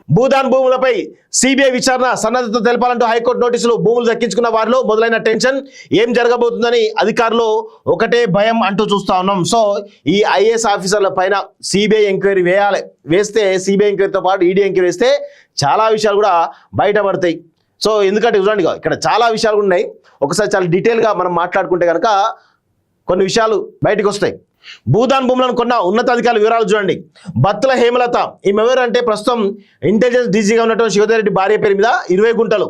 భూదాన్ భూములపై సిబిఐ విచారణ సన్నద్ధత తెలపాలంటూ హైకోర్టు నోటీసులు. భూములు దక్కించుకున్న వారిలో మొదలైన టెన్షన్, ఏం జరగబోతుందని అధికారులు ఒకటే భయం అంటూ చూస్తా ఉన్నాం. సో ఈ ఐఏఎస్ ఆఫీసర్ల పైన సిబిఐ ఎంక్వైరీ వేస్తే సిబిఐ ఎంక్వైరీతో పాటు ఈడీ ఎంక్వైరీ వేస్తే చాలా విషయాలు కూడా బయటపడతాయి. సో ఎందుకంటే చూడండి, ఇక్కడ చాలా విషయాలు ఉన్నాయి. ఒకసారి చాలా డీటెయిల్గా మనం మాట్లాడుకుంటే కనుక కొన్ని విషయాలు బయటకు వస్తాయి. భూదాన్ భూములను కొన్న ఉన్నతాధికారుల వివరాలు చూడండి. బత్తుల హేమలత, ఈమె ఎవరు అంటే ప్రస్తుతం ఇంటెలిజెన్స్ డీజీగా ఉన్నటువంటి శివధర్ బార్య పేరు మీద 20 గుంటలు.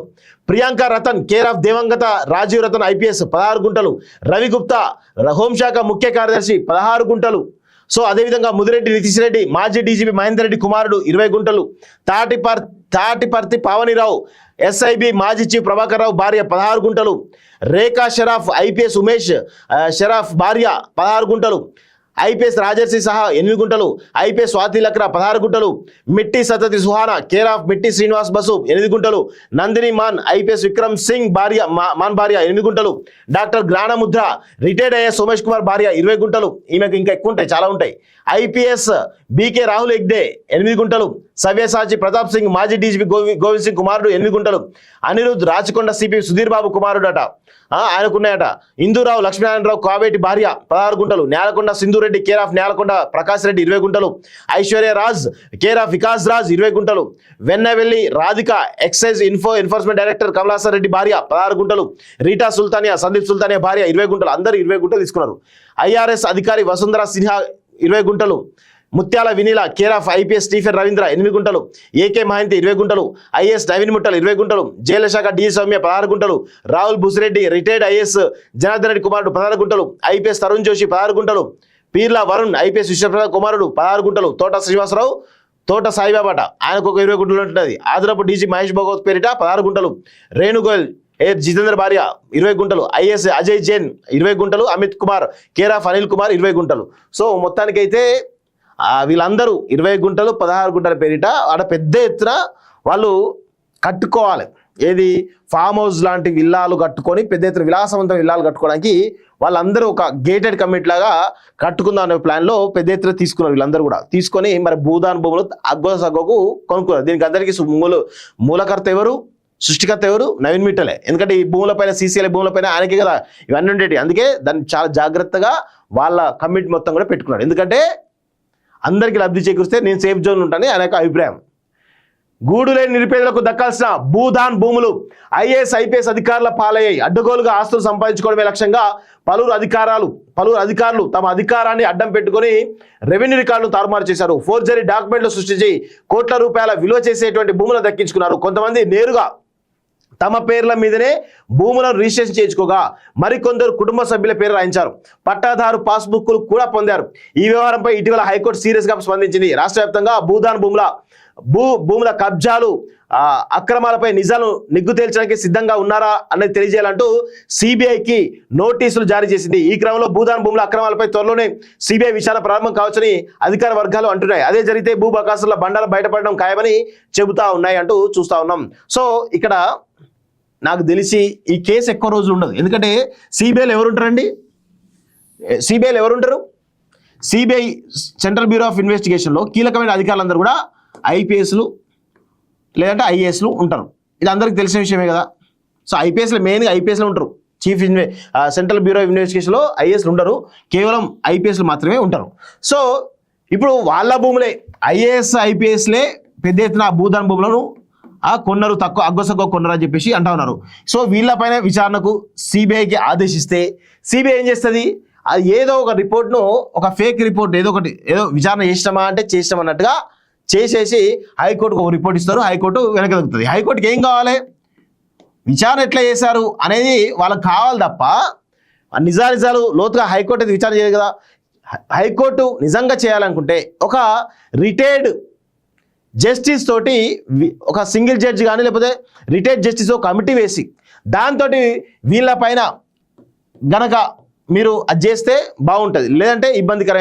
ప్రియాంక రతన్ కేర్ ఆఫ్ దేవంగత రాజీవ్ రతన్ ఐపీఎస్ 16 గుంటలు. రవి గుప్తా హోంశాఖ ముఖ్య కార్యదర్శి 16 గుంటలు. సో అదేవిధంగా ముదిరెడ్డి నితీష్ రెడ్డి మాజీ డీజీపీ మహేందర్ రెడ్డి కుమారుడు 20 గుంటలు. తాటిపర్తి పావనిరావు ఎస్ఐబి మాజీ చీఫ్ ప్రభాకర్ రావు భార్య 16 గుంటలు. రేఖా షరాఫ్ ఐపీఎస్ ఉమేష్ షరాఫ్ భార్య 16 గుంటలు. ఐపీఎస్ రాజర్షి సహా 8 గుంటలు. ఐపీఎస్ స్వాతి లక్రా 16 గుంటలు. మిట్టి సతతి సుహానా కేర్ ఆఫ్ మిట్టి శ్రీనివాస్ బసు 8 గుంటలు. నందిని మాన్ ఐపీఎస్ విక్రమ్ సింగ్ మాన్ భార్య 8 గుంటలు. Doctor Gnanamudra retired IAS Somesh Kumar భార్య 20 గుంటలు. ఈమెకు ఇంకా ఎక్కువ ఉంటాయి, చాలా ఉంటాయి. ఐపీఎస్ బీకే రాహుల్ ఎగ్డే 8 గుంటలు. సవ్యసాచి ప్రతాప్ సింగ్ మాజీ డీజీపీ గోవింద్ సింగ్ కుమారుడు 8 గుంటలు. అనిరుద్ రాచకొండ సిపి సుధీర్ బాబు కుమారుడట, ఆయనకున్నాయట. ఇందూరావు లక్ష్మీనారాయణరావు కావేటి భార్య 16 గుంటలు. నేలకొండ సింధురెడ్డి కేర్ ఆఫ్ నేలకొండ ప్రకాష్ రెడ్డి 20 గుంటలు. ఐశ్వర్య రాజ్ కేర్ ఆఫ్ వికాస్ రాజ్ 20 గుంటలు. Vennavelli Radhika excise enforcement director Kamalasar Reddy భార్య 16 గుంటలు. రీటా సుల్తానియా సందీప్ సుల్తానియా భార్య 20 గుంటలు. అందరూ 20 గుంటలు తీసుకున్నారు. ఐఆర్ఎస్ అధికారి వసుంధర సిన్హా 20 గుంటలు. Muthyala Vineela care of IPS Stephen Ravindra 8 గుంటలు. ఏకే మహంతి 20 గుంటలు. ఐఏఎస్ నవీన్ ముట్టల్ 20 గుంటలు. జైల శాఖ డి సౌమ్య 16 గుంటలు. రాహుల్ బుసిరెడ్డి రిటైర్డ్ ఐఏఎస్ జనార్దన్ రెడ్డి కుమారుడు 16 గుంటలు. ఐపీఎస్ తరుణ్ జోషి 16 గుంటలు. పీర్లా వరుణ్ ఐపీఎస్ విశ్వప్రసాద్ కుమారుడు 16 గుంటలు. తోట శ్రీనివాసరావు తోట సాయిబాబాట ఆయనకు ఒక 20 గుంటలు ఉంటుంది. ఆదిలాబాద్ డీజీ మహేష్ భగవత్ పేరిట 16 గుంటలు. రేణుగోయల్ జితేంద్ర భార్య 20 గుంటలు. ఐఏఎస్ అజయ్ జైన్ 20 గుంటలు. అమిత్ కుమార్ కేర్ ఆఫ్ అనిల్ కుమార్ 20 గుంటలు. సో మొత్తానికైతే వీళ్ళందరూ 20 గుంటలు 16 గుంటల పేరిట ఆడ పెద్ద ఎత్తున వాళ్ళు కట్టుకోవాలి. ఏది ఫామ్ హౌస్ లాంటి విల్లాలు కట్టుకొని పెద్ద ఎత్తున విలాసవంతమైన విల్లాలు కట్టుకోవడానికి వాళ్ళందరూ ఒక గేటెడ్ కమిటీ లాగా కట్టుకుందాం అనే ప్లాన్లో పెద్ద ఎత్తున తీసుకున్నారు. వీళ్ళందరూ కూడా తీసుకొని మరి భూదాన్ భూములు అగ్గోకు కొనుక్కున్నారు. దీనికి అందరికీ మూలకర్త ఎవరు, సృష్టికర్త ఎవరు? నవీన్ మిట్టలే. ఎందుకంటే ఈ భూములపైన సీసీఎల్ భూములపైన ఆయనకే కదా ఇవన్నీ ఉండేవి. అందుకే దాన్ని చాలా జాగ్రత్తగా వాళ్ళ కమిటీ మొత్తం కూడా పెట్టుకున్నాడు. ఎందుకంటే అందరికీ లబ్ధి చేకూరిస్తే నేను సేఫ్ జోన్ ఉంటానని ఆయన యొక్క అభిప్రాయం. గూడు లేని నిరుపేదలకు దక్కాల్సిన భూదాన్ భూములు ఐఏఎస్ ఐపీఎస్ అధికారుల పాలయ్యాయి. అడ్డగోలుగా ఆస్తులు సంపాదించుకోవడమే లక్ష్యంగా పలువురు అధికారులు తమ అధికారాన్ని అడ్డం పెట్టుకొని రెవెన్యూ రికార్డులు తారుమారు చేశారు. ఫోర్జరీ డాక్యుమెంట్లు సృష్టించి కోట్ల రూపాయల విలువ చేసేటువంటి భూములు దక్కించుకున్నారు. కొంతమంది నేరుగా తమ పేర్ల మీదనే భూములను రిజిస్ట్రేషన్ చేయించుకోగా మరికొందరు కుటుంబ సభ్యుల పేరు రాయించారు. పట్టాదారు పాస్బుక్లు కూడా పొందారు. ఈ వ్యవహారంపై ఇటీవల హైకోర్టు సీరియస్గా స్పందించింది. రాష్ట్ర వ్యాప్తంగా భూదాన్ భూముల కబ్జాలు అక్రమాలపై నిజాలు నిగ్గు తేల్చడానికి సిద్ధంగా ఉన్నారా అనేది తెలియజేయాలంటూ సిబిఐకి నోటీసులు జారీ చేసింది. ఈ క్రమంలో భూదాన్ భూముల అక్రమాలపై త్వరలోనే సిబిఐ విచారణ ప్రారంభం కావచ్చని అధికార వర్గాలు అంటున్నాయి. అదే జరిగితే భూ బకాసుల బండాలు బయటపడడం ఖాయమని చెబుతా ఉన్నాయి అంటూ చూస్తా ఉన్నాం. సో ఇక్కడ నాకు తెలిసి ఈ కేసు ఎక్కువ రోజులు ఉండదు. ఎందుకంటే సిబిఐలో ఎవరుంటారండి? సిబిఐలో ఎవరుంటారు? సిబిఐ సెంట్రల్ బ్యూరో ఆఫ్ ఇన్వెస్టిగేషన్లో కీలకమైన అధికారులందరూ కూడా ఐపీఎస్లు లేదంటే ఐఏఎస్లు ఉంటారు. ఇది అందరికీ తెలిసిన విషయమే కదా. సో ఐపీఎస్లో మెయిన్గా ఐపీఎస్లో ఉంటారు. సెంట్రల్ బ్యూరో ఆఫ్ ఇన్వెస్టిగేషన్లో ఐఏఎస్లు ఉండరు, కేవలం ఐపీఎస్లు మాత్రమే ఉంటారు. సో ఇప్పుడు వాళ్ళ భూములే ఐఏఎస్ ఐపీఎస్లే పెద్ద ఎత్తున భూదాన్ భూములను కొన్నారు, తక్కువ అగ్గసగ్గ కొన్నారు అని చెప్పేసి అంటా ఉన్నారు. సో వీళ్ళపైన విచారణకు సిబిఐకి ఆదేశిస్తే సిబిఐ ఏం చేస్తుంది? అది ఏదో ఒక రిపోర్ట్ను, ఒక ఫేక్ రిపోర్ట్ ఏదో విచారణ చేసినామా అంటే చేసినాం అన్నట్టుగా చేసేసి హైకోర్టుకు ఒక రిపోర్ట్ ఇస్తారు. హైకోర్టు వెనక్కి తగ్గుతుంది. హైకోర్టుకి ఏం కావాలి? విచారణ ఎట్లా చేశారు అనేది వాళ్ళకి కావాలి తప్ప నిజాలు లోతుగా హైకోర్టు అయితే విచారణ చేయదు కదా. హైకోర్టు నిజంగా చేయాలనుకుంటే ఒక రిటైర్డ్ జస్టిస్ తోటి ఒక సింగిల్ జడ్జి కానీ లేకపోతే రిటైర్డ్ జస్టిస్ ఒక కమిటీ వేసి దాంతో వీళ్ళపైన గనక మీరు అది చేస్తే బాగుంటుంది. లేదంటే ఇబ్బందికర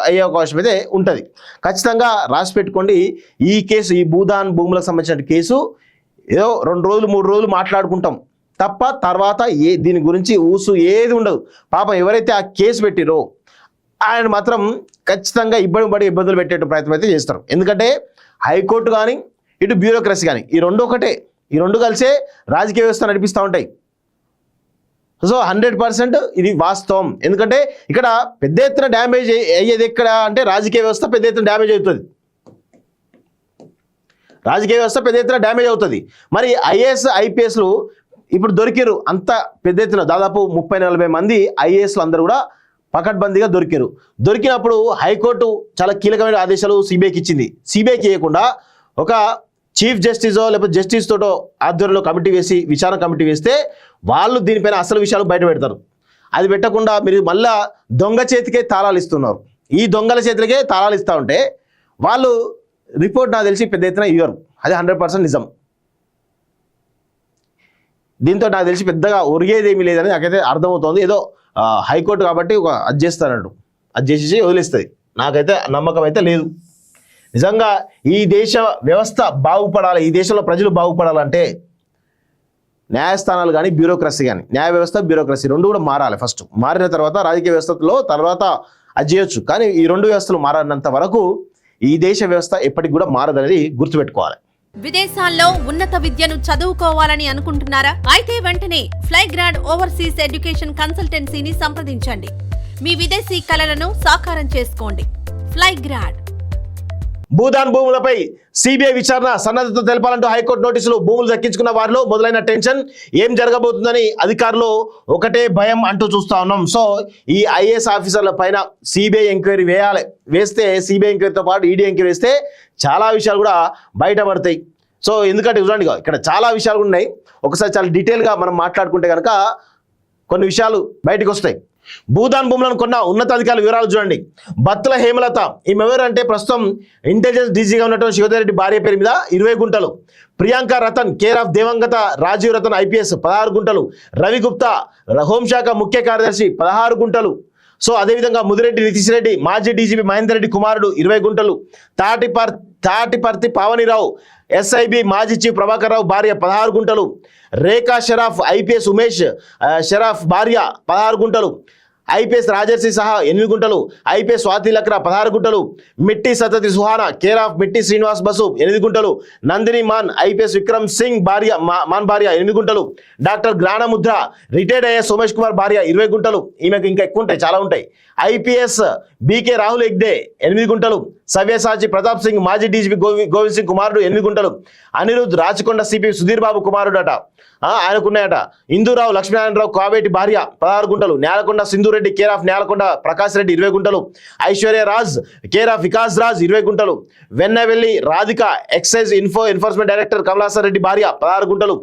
అయ్యే అవకాశం అయితే ఉంటుంది. ఖచ్చితంగా రాసి పెట్టుకోండి. ఈ కేసు, ఈ భూదాన్ భూములకు సంబంధించిన కేసు ఏదో 2 రోజులు 3 రోజులు మాట్లాడుకుంటాం తప్ప తర్వాత దీని గురించి ఊసు ఏది ఉండదు. పాపం ఎవరైతే ఆ కేసు పెట్టిరో ఆయన మాత్రం ఖచ్చితంగా ఇబ్బందులు పెట్టే ప్రయత్నం అయితే చేస్తారు. ఎందుకంటే హైకోర్టు కానీ ఇటు బ్యూరోక్రసీ కానీ, ఈ రెండు ఒకటే, ఈ రెండు కలిసే రాజకీయ వ్యవస్థ నడిపిస్తూ ఉంటాయి. సో 100% ఇది వాస్తవం. ఎందుకంటే ఇక్కడ పెద్ద ఎత్తున డ్యామేజ్ అయ్యేది ఎక్కడ అంటే రాజకీయ వ్యవస్థ పెద్ద ఎత్తున డ్యామేజ్ అవుతుంది. రాజకీయ వ్యవస్థ పెద్ద ఎత్తున డ్యామేజ్ అవుతుంది. మరి ఐఏఎస్ ఐపీఎస్లు ఇప్పుడు దొరికిరు అంత పెద్ద ఎత్తున, దాదాపు 30-40 మంది ఐఏఎస్లు అందరూ కూడా పకడ్బందీగా దొరికారు. దొరికినప్పుడు హైకోర్టు చాలా కీలకమైన ఆదేశాలు సిబిఐకి ఇచ్చింది. సిబిఐకి ఇవ్వకుండా ఒక చీఫ్ జస్టిసో లేకపోతే జస్టిస్ తోటో ఆధ్వర్యంలో కమిటీ వేసి విచారణ కమిటీ వేస్తే వాళ్ళు దీనిపైన అసలు విషయాలు బయట పెడతారు. అది పెట్టకుండా మీరు మళ్ళా దొంగ చేతికే తాళాలు ఇస్తున్నారు. ఈ దొంగల చేతులకే తాళాలు ఇస్తూ ఉంటే వాళ్ళు రిపోర్ట్ నాకు తెలిసి పెద్ద ఎత్తున ఇవ్వరు. అది 100% నిజం. దీంతో నాకు తెలిసి పెద్దగా ఒరిగేది ఏమీ లేదని నాకైతే అర్థమవుతుంది. ఏదో హైకోర్టు కాబట్టి ఒక అది చేస్తానట్టు, అది చేసేసి వదిలేస్తుంది. నాకైతే నమ్మకం అయితే లేదు. నిజంగా ఈ దేశ వ్యవస్థ బాగుపడాలి, ఈ దేశంలో ప్రజలు బాగుపడాలంటే న్యాయస్థానాలు కానీ బ్యూరోక్రసీ కానీ, న్యాయ వ్యవస్థ బ్యూరోక్రసీ రెండు కూడా మారాలి. ఫస్ట్ మారిన తర్వాత రాజకీయ వ్యవస్థలో తర్వాత అది చేయొచ్చు. కానీ ఈ రెండు వ్యవస్థలు మారినంత వరకు ఈ దేశ వ్యవస్థ ఎప్పటికి కూడా మారదనేది గుర్తుపెట్టుకోవాలి. విదేశాల్లో ఉన్నత విద్యను చదువుకోవాలని అనుకుంటున్నారా? అయితే వెంటనే ఫ్లైగ్రాడ్ ఓవర్సీస్ ఎడ్యుకేషన్ కన్సల్టెన్సీని సంప్రదించండి. మీ విదేశీ కలలను సాకారం చేసుకోండి. ఫ్లైగ్రాడ్. భూదాన్ భూములపై సిబిఐ విచారణ సన్నద్ధత తెలపాలంటూ హైకోర్టు నోటీసులు. భూములు దక్కించుకున్న వారిలో మొదలైన టెన్షన్, ఏం జరగబోతుందని అధికారులు ఒకటే భయం అంటూ చూస్తా ఉన్నాం. సో ఈ ఐఏఎస్ ఆఫీసర్ల పైన సిబిఐ ఎంక్వైరీ వేయాలి. వేస్తే సిబిఐ ఎంక్వైరీతో పాటు ఈడీ ఎంక్వైరీ వేస్తే చాలా విషయాలు కూడా బయటపడతాయి. సో ఎందుకంటే చూడండి, ఇక్కడ చాలా విషయాలు ఉన్నాయి. ఒకసారి చాలా డీటెయిల్గా మనం మాట్లాడుకుంటే కనుక కొన్ని విషయాలు బయటకు వస్తాయి. భూదాన్ భూములను కొన్న ఉన్నతాధికారుల వివరాలు చూడండి. బత్తుల హేమలత, ఈమె ఎవరంటే ప్రస్తుతం ఇంటెలిజెన్స్ డీజీగా ఉన్నటువంటి శివధర్ రెడ్డి భార్య పేరు మీద 20 గుంటలు. ప్రియాంక రతన్ కేర్ ఆఫ్ దేవంగత రాజీవ్ రతన్ ఐపీఎస్ 16 గుంటలు. రవి గుప్తా హోంశాఖ ముఖ్య కార్యదర్శి 16 గుంటలు. సో అదేవిధంగా ముదిరెడ్డి నితీష్ రెడ్డి మాజీ డీజీపీ మహేందర్ రెడ్డి కుమారుడు 20 గుంటలు. తాటిపర్తి పావనిరావు ఎస్ఐబి మాజీ చీఫ్ ప్రభాకర్ రావు భార్య 16 గుంటలు. రేఖా షరాఫ్ ఐపీఎస్ ఉమేష్ షరాఫ్ భార్య 16 గుంటలు. ఐపీఎస్ రాజర్షి సహా 8 గుంటలు. ఐపీఎస్ స్వాతి లక్రా 16 గుంటలు. మిట్టి సతతి సుహానా కేర్ ఆఫ్ మిట్టి శ్రీనివాస్ బసు 8 గుంటలు. నందిని మాన్ ఐపీఎస్ విక్రమ్ సింగ్ భార్య మాన్ భార్య 8 గుంటలు. Doctor Gnanamudra retired IAS Somesh Kumar భార్య 20 గుంటలు. ఈమెకు ఇంకా ఎక్కువ ఉంటాయి, చాలా ఉంటాయి. ఐపీఎస్ బీకే రాహుల్ హెగ్డే 8 గుంటలు. సవ్యసాచి ప్రతాప్ సింగ్ మాజీ డీజీపీ గోవింద్ సింగ్ కుమారుడు 8 గుంటలు. అనిరుద్ రాచకొండ సిపి సుధీర్ బాబు కుమారుడట, ఆయనకున్నాయట. ఇందూరావు లక్ష్మీనారాయణరావు కావేటి భార్య 16 గుంటలు. నేలకొండ సింధురెడ్డి కేర్ ఆఫ్ నేలకొండ ప్రకాష్ రెడ్డి 20 గుంటలు. ఐశ్వర్య రాజ్ కేర్ ఆఫ్ వికాస్ రాజ్ 20 గుంటలు. Vennavelli Radhika excise enforcement director Kamalasar Reddy భార్య 16 గుంటలు.